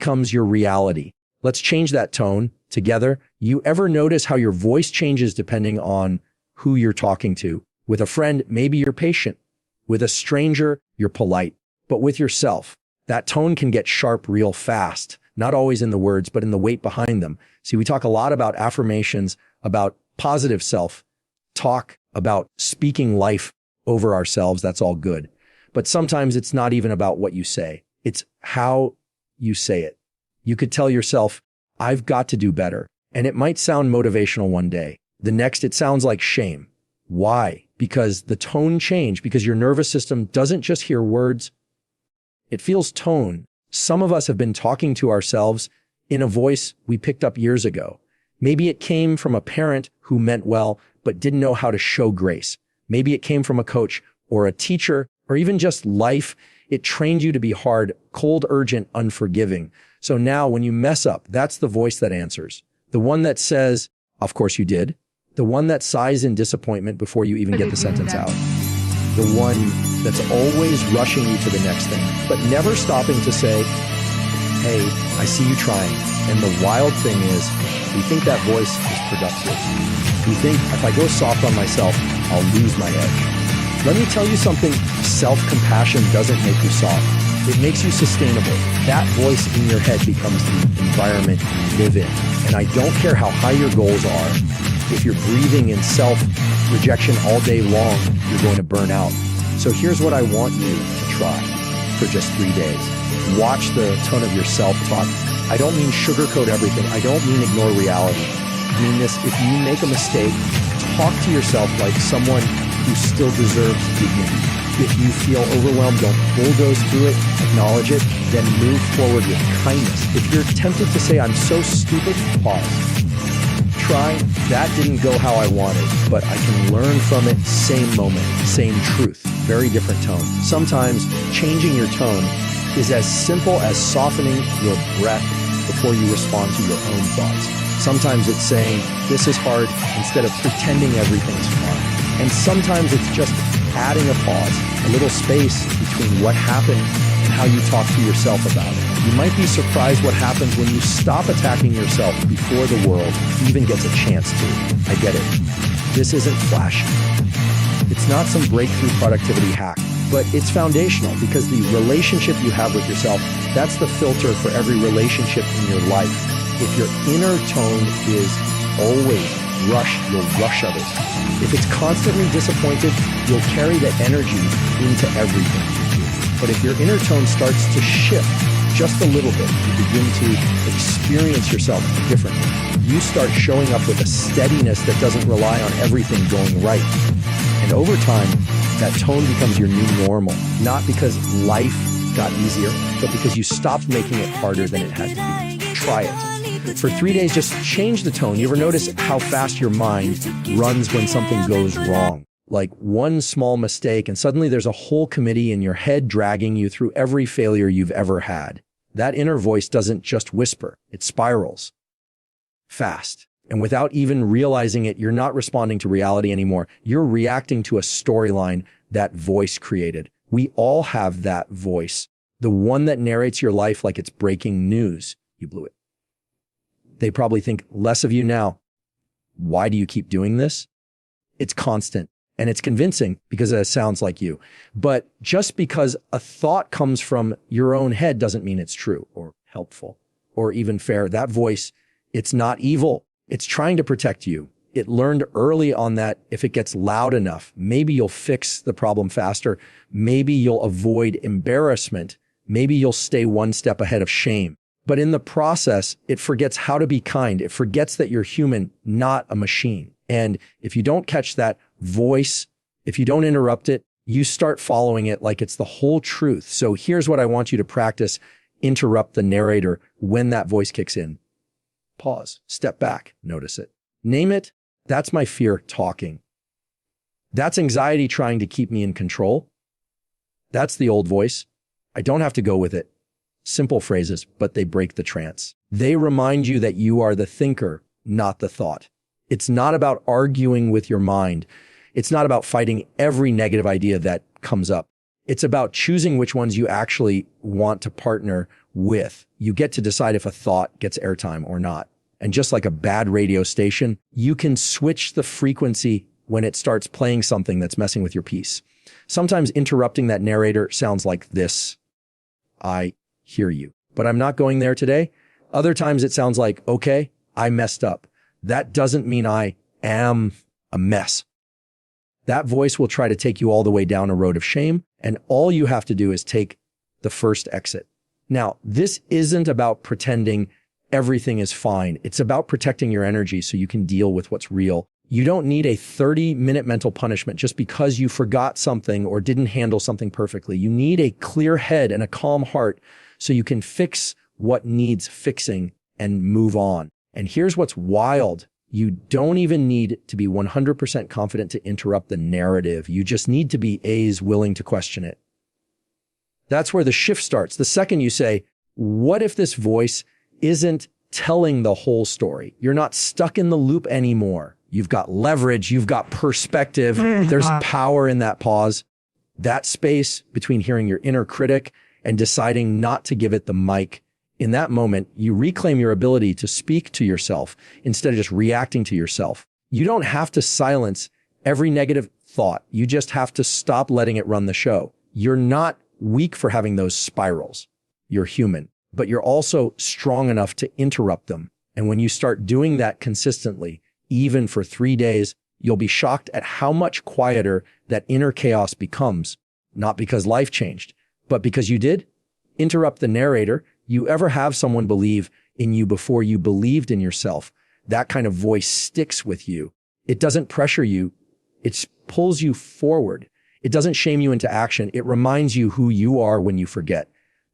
becomes your reality. Let's change that tone together. You ever notice how your voice changes depending on who you're talking to? With a friend, maybe you're patient. With a stranger, you're polite. But with yourself, that tone can get sharp real fast, not always in the words, but in the weight behind them. See, we talk a lot about affirmations, about positive self-talk, about speaking life over ourselves. That's all good. But sometimes it's not even about what you say. It's how you say it. You could tell yourself, I've got to do better. And it might sound motivational one day. The next, it sounds like shame. Why? Because the tone changed, because your nervous system doesn't just hear words, it feels tone. Some of us have been talking to ourselves in a voice we picked up years ago. Maybe it came from a parent who meant well, but didn't know how to show grace. Maybe it came from a coach or a teacher, or even just life. It trained you to be hard, cold, urgent, unforgiving. So now when you mess up, that's the voice that answers. The one that says, of course you did. The one that sighs in disappointment before you even get the sentence out. The one that's always rushing you to the next thing, but never stopping to say, hey, I see you trying. And the wild thing is, we think that voice is productive. We think if I go soft on myself, I'll lose my edge. Let me tell you something, self-compassion doesn't make you soft. It makes you sustainable. That voice in your head becomes the environment you live in. And I don't care how high your goals are. If you're breathing in self-rejection all day long, you're going to burn out. So here's what I want you to try for just 3 days. Watch the tone of your self-talk. I don't mean sugarcoat everything. I don't mean ignore reality. I mean this, if you make a mistake, talk to yourself like someone who still deserves dignity. If you feel overwhelmed, don't bulldoze through it, acknowledge it, then move forward with kindness. If you're tempted to say, I'm so stupid, pause. Try, that didn't go how I wanted, but I can learn from it, same moment, same truth, very different tone. Sometimes changing your tone is as simple as softening your breath before you respond to your own thoughts. Sometimes it's saying, this is hard, instead of pretending everything's fine. And sometimes it's just adding a pause, a little space between what happened and how you talk to yourself about it. You might be surprised what happens when you stop attacking yourself before the world even gets a chance to. I get it. This isn't flashy. It's not some breakthrough productivity hack, but it's foundational because the relationship you have with yourself, that's the filter for every relationship in your life. If your inner tone is always rush, you'll rush others. If it's constantly disappointed, you'll carry that energy into everything you do. But if your inner tone starts to shift just a little bit, you begin to experience yourself differently. You start showing up with a steadiness that doesn't rely on everything going right. And over time, that tone becomes your new normal, not because life got easier, but because you stopped making it harder than it had to be. Try it. For 3 days, just change the tone. You ever notice how fast your mind runs when something goes wrong? Like one small mistake, and suddenly there's a whole committee in your head dragging you through every failure you've ever had. That inner voice doesn't just whisper, it spirals fast. And without even realizing it, you're not responding to reality anymore. You're reacting to a storyline that voice created. We all have that voice, the one that narrates your life like it's breaking news. You blew it. They probably think less of you now. Why do you keep doing this? It's constant and it's convincing because it sounds like you. But just because a thought comes from your own head doesn't mean it's true or helpful or even fair. That voice, it's not evil. It's trying to protect you. It learned early on that if it gets loud enough, maybe you'll fix the problem faster. Maybe you'll avoid embarrassment. Maybe you'll stay one step ahead of shame. But in the process, it forgets how to be kind. It forgets that you're human, not a machine. And if you don't catch that voice, if you don't interrupt it, you start following it like it's the whole truth. So here's what I want you to practice. Interrupt the narrator when that voice kicks in. Pause, step back, notice it. Name it. That's my fear talking. That's anxiety trying to keep me in control. That's the old voice. I don't have to go with it. Simple phrases, but they break the trance. They remind you that you are the thinker, not the thought. It's not about arguing with your mind. It's not about fighting every negative idea that comes up. It's about choosing which ones you actually want to partner with. You get to decide if a thought gets airtime or not. And just like a bad radio station, you can switch the frequency when it starts playing something that's messing with your peace. Sometimes interrupting that narrator sounds like this: I hear you, but I'm not going there today. Other times it sounds like, okay, I messed up. That doesn't mean I am a mess. That voice will try to take you all the way down a road of shame, and all you have to do is take the first exit. Now, this isn't about pretending everything is fine. It's about protecting your energy so you can deal with what's real. You don't need a 30-minute mental punishment just because you forgot something or didn't handle something perfectly. You need a clear head and a calm heart so you can fix what needs fixing and move on. And here's what's wild. You don't even need to be 100% confident to interrupt the narrative. You just need to be willing to question it. That's where the shift starts. The second you say, what if this voice isn't telling the whole story? You're not stuck in the loop anymore. You've got leverage. You've got perspective. There's power in that pause. That space between hearing your inner critic and deciding not to give it the mic. In that moment, you reclaim your ability to speak to yourself instead of just reacting to yourself. You don't have to silence every negative thought. You just have to stop letting it run the show. You're not weak for having those spirals. You're human, but you're also strong enough to interrupt them. And when you start doing that consistently, even for 3 days, you'll be shocked at how much quieter that inner chaos becomes. Not because life changed, but because you did interrupt the narrator. You ever have someone believe in you before you believed in yourself? That kind of voice sticks with you. It doesn't pressure you. It pulls you forward. It doesn't shame you into action. It reminds you who you are when you forget.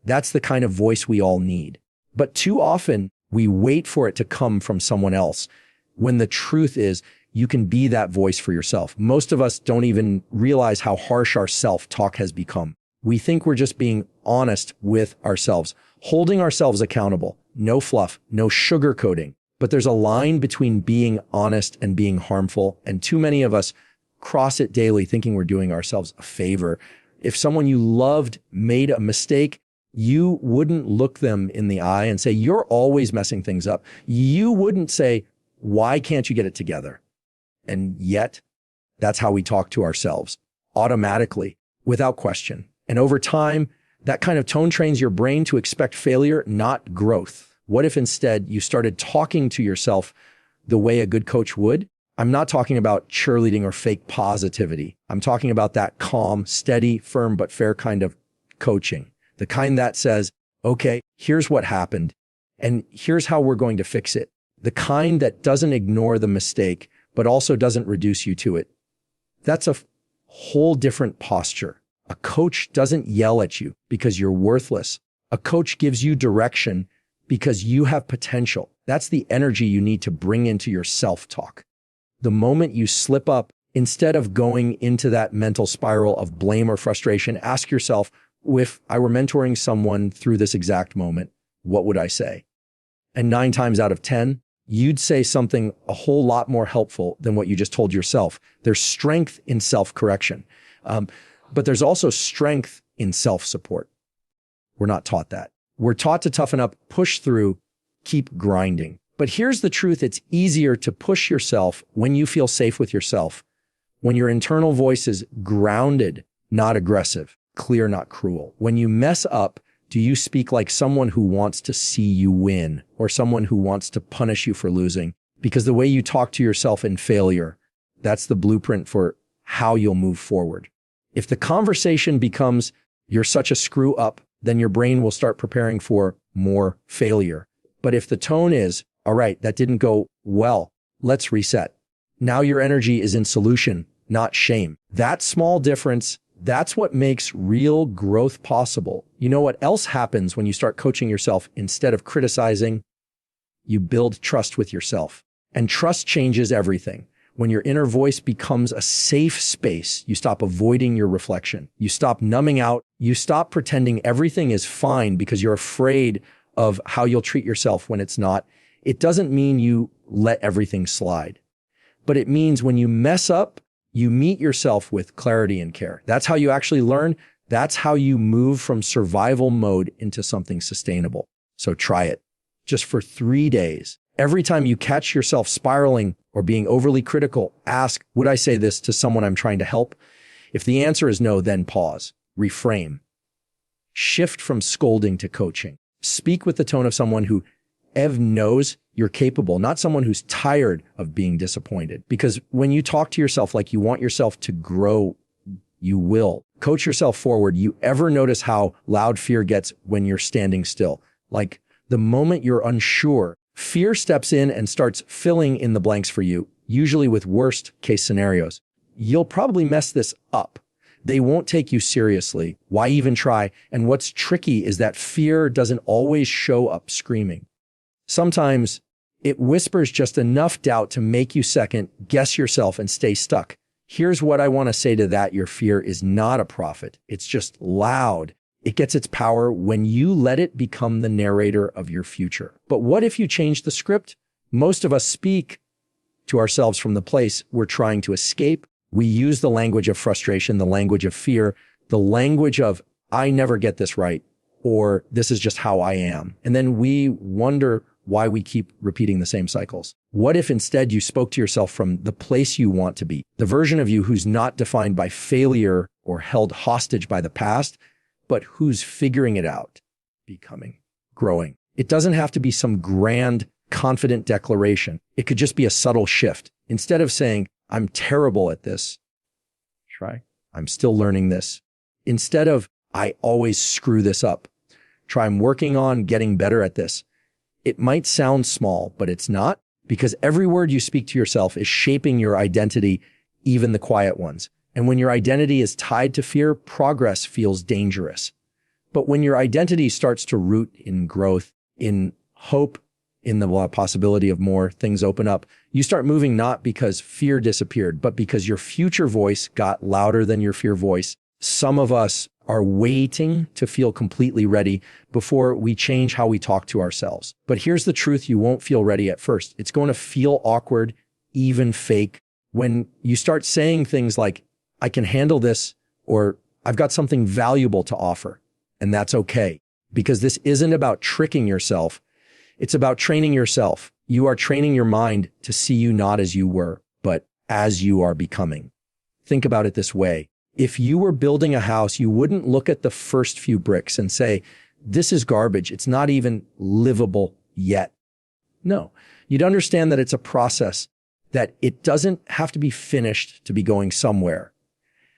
That's the kind of voice we all need. But too often we wait for it to come from someone else, when the truth is you can be that voice for yourself. Most of us don't even realize how harsh our self-talk has become. We think we're just being honest with ourselves, holding ourselves accountable. No fluff, no sugarcoating. But there's a line between being honest and being harmful, and too many of us cross it daily thinking we're doing ourselves a favor. If someone you loved made a mistake, you wouldn't look them in the eye and say, you're always messing things up. You wouldn't say, why can't you get it together? And yet, that's how we talk to ourselves, automatically, without question. And over time, that kind of tone trains your brain to expect failure, not growth. What if instead you started talking to yourself the way a good coach would? I'm not talking about cheerleading or fake positivity. I'm talking about that calm, steady, firm, but fair kind of coaching. The kind that says, okay, here's what happened, and here's how we're going to fix it. The kind that doesn't ignore the mistake, but also doesn't reduce you to it. That's a whole different posture. A coach doesn't yell at you because you're worthless. A coach gives you direction because you have potential. That's the energy you need to bring into your self-talk. The moment you slip up, instead of going into that mental spiral of blame or frustration, ask yourself, if I were mentoring someone through this exact moment, what would I say? And 9 times out of 10, you'd say something a whole lot more helpful than what you just told yourself. There's strength in self-correction, but there's also strength in self-support. We're not taught that. We're taught to toughen up, push through, keep grinding. But here's the truth. It's easier to push yourself when you feel safe with yourself, when your internal voice is grounded, not aggressive, clear, not cruel. When you mess up, do you speak like someone who wants to see you win or someone who wants to punish you for losing? Because the way you talk to yourself in failure, that's the blueprint for how you'll move forward. If the conversation becomes, you're such a screw up, then your brain will start preparing for more failure. But if the tone is, all right, that didn't go well, let's reset. Now your energy is in solution, not shame. That small difference, that's what makes real growth possible. You know what else happens when you start coaching yourself instead of criticizing? You build trust with yourself. And trust changes everything. When your inner voice becomes a safe space, you stop avoiding your reflection. You stop numbing out. You stop pretending everything is fine because you're afraid of how you'll treat yourself when it's not. It doesn't mean you let everything slide, but it means when you mess up, you meet yourself with clarity and care. That's how you actually learn. That's how you move from survival mode into something sustainable. So try it just for 3 days. Every time you catch yourself spiraling or being overly critical, ask, would I say this to someone I'm trying to help? If the answer is no, then pause, reframe, shift from scolding to coaching. Speak with the tone of someone who knows you're capable, not someone who's tired of being disappointed. Because when you talk to yourself like you want yourself to grow, you will. Coach yourself forward. You ever notice how loud fear gets when you're standing still? Like the moment you're unsure, fear steps in and starts filling in the blanks for you, usually with worst case scenarios. You'll probably mess this up. They won't take you seriously. Why even try? And what's tricky is that fear doesn't always show up screaming. Sometimes it whispers just enough doubt to make you second guess yourself and stay stuck. Here's what I want to say to that. Your fear is not a prophet. It's just loud. It gets its power when you let it become the narrator of your future. But what if you change the script? Most of us speak to ourselves from the place we're trying to escape. We use the language of frustration, the language of fear, the language of, I never get this right, or this is just how I am. And then we wonder why we keep repeating the same cycles. What if instead you spoke to yourself from the place you want to be, the version of you who's not defined by failure or held hostage by the past, but who's figuring it out, becoming, growing. It doesn't have to be some grand, confident declaration. It could just be a subtle shift. Instead of saying, I'm terrible at this, try, I'm still learning this. Instead of, I always screw this up, try, I'm working on getting better at this. It might sound small, but it's not, because every word you speak to yourself is shaping your identity, even the quiet ones. And when your identity is tied to fear, progress feels dangerous. But when your identity starts to root in growth, in hope, in the possibility of more things open up, you start moving not because fear disappeared, but because your future voice got louder than your fear voice. Some of us are waiting to feel completely ready before we change how we talk to ourselves. But here's the truth, you won't feel ready at first. It's going to feel awkward, even fake, when you start saying things like, I can handle this, or I've got something valuable to offer. And that's okay, because this isn't about tricking yourself. It's about training yourself. You are training your mind to see you not as you were, but as you are becoming. Think about it this way. If you were building a house, you wouldn't look at the first few bricks and say, this is garbage. It's not even livable yet. No, you'd understand that it's a process, that it doesn't have to be finished to be going somewhere.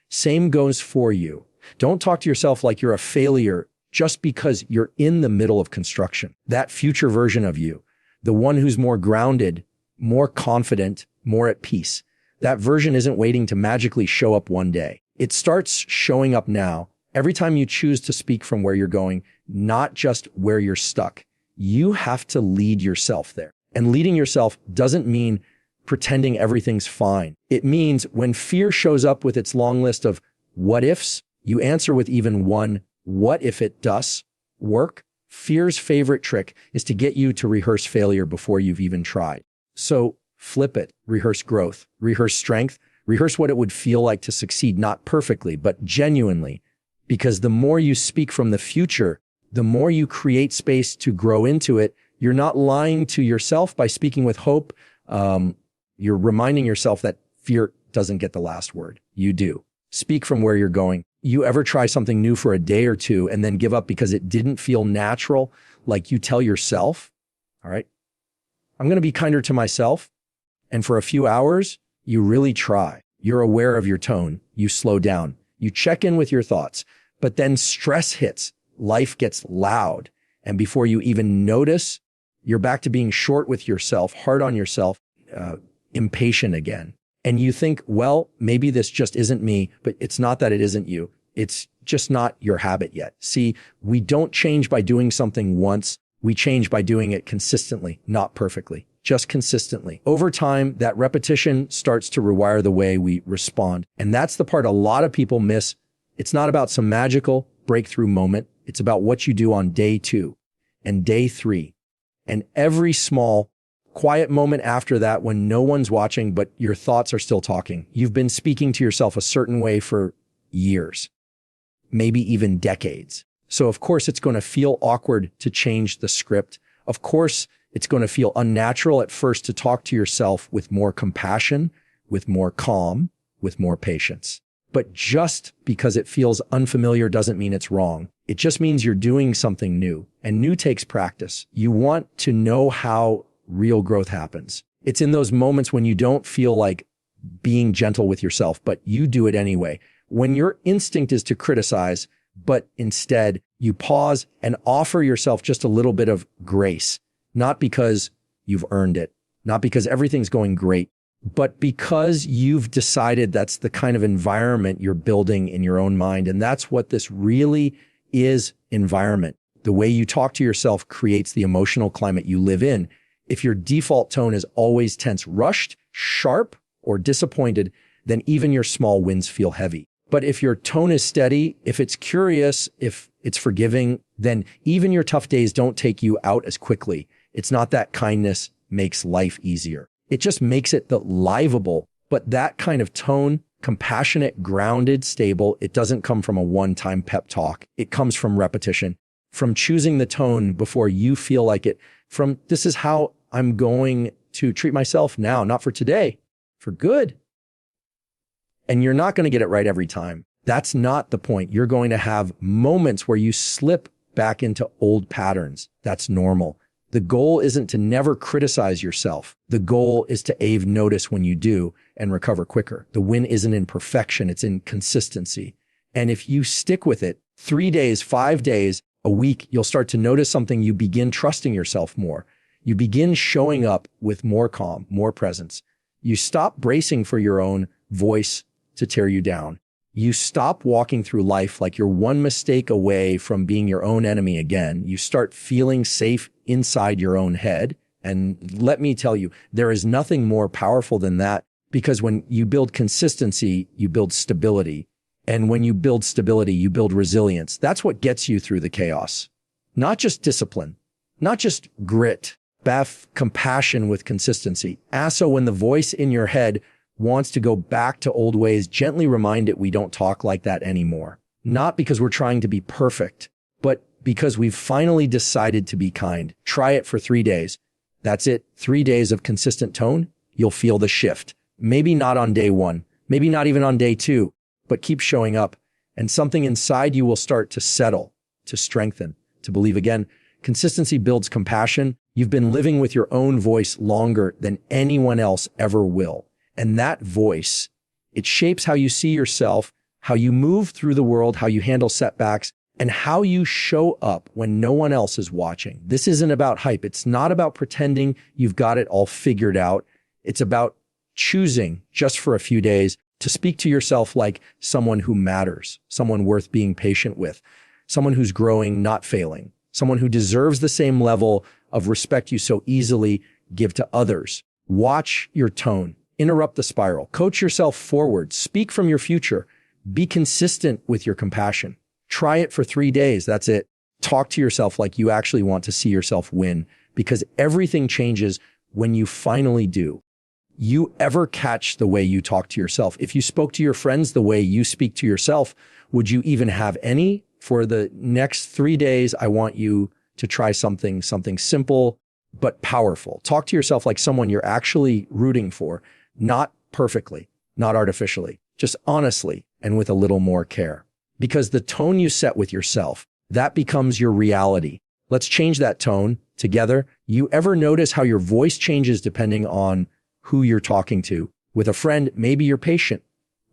Same goes for you. Don't talk to yourself like you're a failure just because you're in the middle of construction. That future version of you, the one who's more grounded, more confident, more at peace, that version isn't waiting to magically show up one day. It starts showing up now. Every time you choose to speak from where you're going, not just where you're stuck, you have to lead yourself there. And leading yourself doesn't mean pretending everything's fine. It means when fear shows up with its long list of what ifs, you answer with even one, what if it does work? Fear's favorite trick is to get you to rehearse failure before you've even tried. So flip it, rehearse growth, rehearse strength, rehearse what it would feel like to succeed, not perfectly, but genuinely. Because the more you speak from the future, the more you create space to grow into it. You're not lying to yourself by speaking with hope. You're reminding yourself that fear doesn't get the last word. You do. Speak from where you're going. You ever try something new for a day or two and then give up because it didn't feel natural, like you tell yourself, all right, I'm going to be kinder to myself. And for a few hours, you really try. You're aware of your tone. You slow down. You check in with your thoughts. But then stress hits. Life gets loud. And before you even notice, you're back to being short with yourself, hard on yourself, impatient again. And you think, well, maybe this just isn't me, but it's not that it isn't you. It's just not your habit yet. See, we don't change by doing something once. We change by doing it consistently, not perfectly, just consistently. Over time, that repetition starts to rewire the way we respond. And that's the part a lot of people miss. It's not about some magical breakthrough moment. It's about what you do on day 2 and day 3 and every small quiet moment after that when no one's watching, but your thoughts are still talking. You've been speaking to yourself a certain way for years. maybe even decades. So of course, it's going to feel awkward to change the script. Of course, it's going to feel unnatural at first to talk to yourself with more compassion, with more calm, with more patience. But just because it feels unfamiliar doesn't mean it's wrong. It just means you're doing something new, and new takes practice. You want to know how real growth happens. It's in those moments when you don't feel like being gentle with yourself, but you do it anyway. When your instinct is to criticize, but instead you pause and offer yourself just a little bit of grace, not because you've earned it, not because everything's going great, but because you've decided that's the kind of environment you're building in your own mind. And that's what this really is, environment. The way you talk to yourself creates the emotional climate you live in. If your default tone is always tense, rushed, sharp, or disappointed, then even your small wins feel heavy. But if your tone is steady, if it's curious, if it's forgiving, then even your tough days don't take you out as quickly. It's not that kindness makes life easier. It just makes it livable. But that kind of tone, compassionate, grounded, stable, it doesn't come from a one-time pep talk. It comes from repetition, from choosing the tone before you feel like it, from this is how I'm going to treat myself now, not for today, for good. And you're not going to get it right every time. That's not the point. You're going to have moments where you slip back into old patterns. That's normal. The goal isn't to never criticize yourself. The goal is to notice when you do and recover quicker. The win isn't in perfection. It's in consistency. And if you stick with it 3 days, 5 days, a week, you'll start to notice something. You begin trusting yourself more. You begin showing up with more calm, more presence. You stop bracing for your own voice to tear you down. You stop walking through life like you're one mistake away from being your own enemy again. You start feeling safe inside your own head. And let me tell you, there is nothing more powerful than that, because when you build consistency, you build stability. And when you build stability, you build resilience. That's what gets you through the chaos. Not just discipline, not just grit, compassion with consistency. Also, when the voice in your head wants to go back to old ways, gently remind it we don't talk like that anymore. Not because we're trying to be perfect, but because we've finally decided to be kind. Try it for 3 days. That's it. 3 days of consistent tone. You'll feel the shift. Maybe not on day 1, maybe not even on day 2, but keep showing up, and something inside you will start to settle, to strengthen, to believe again. Consistency builds compassion. You've been living with your own voice longer than anyone else ever will. And that voice, it shapes how you see yourself, how you move through the world, how you handle setbacks, and how you show up when no one else is watching. This isn't about hype. It's not about pretending you've got it all figured out. It's about choosing just for a few days to speak to yourself like someone who matters, someone worth being patient with, someone who's growing, not failing, someone who deserves the same level of respect you so easily give to others. Watch your tone. Interrupt the spiral. Coach yourself forward. Speak from your future. Be consistent with your compassion. Try it for 3 days. That's it. Talk to yourself like you actually want to see yourself win, because everything changes when you finally do. You ever catch the way you talk to yourself? If you spoke to your friends the way you speak to yourself, would you even have any? For the next 3 days, I want you to try something simple but powerful. Talk to yourself like someone you're actually rooting for. Not perfectly, not artificially, just honestly and with a little more care. Because the tone you set with yourself, that becomes your reality. Let's change that tone together. You ever notice how your voice changes depending on who you're talking to? With a friend, maybe you're patient.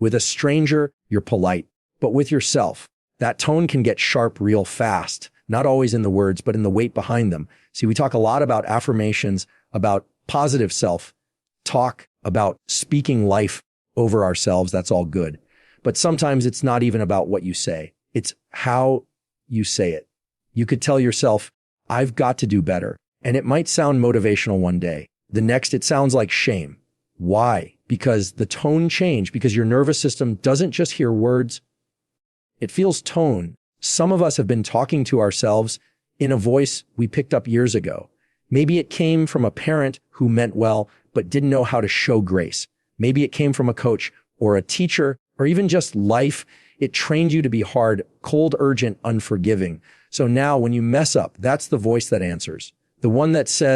With a stranger, you're polite. But with yourself, that tone can get sharp real fast, not always in the words, but in the weight behind them. See, we talk a lot about affirmations, about positive self-talk, about speaking life over ourselves. That's all good. But sometimes it's not even about what you say. It's how you say it. You could tell yourself, I've got to do better. And it might sound motivational one day. The next, it sounds like shame. Why? Because the tone changed, because your nervous system doesn't just hear words. It feels tone. Some of us have been talking to ourselves in a voice we picked up years ago. Maybe it came from a parent who meant well, but didn't know how to show grace. Maybe it came from a coach or a teacher or even just life It trained you to be hard, cold, urgent, unforgiving. So now when you mess up, that's the voice that answers. The one that says,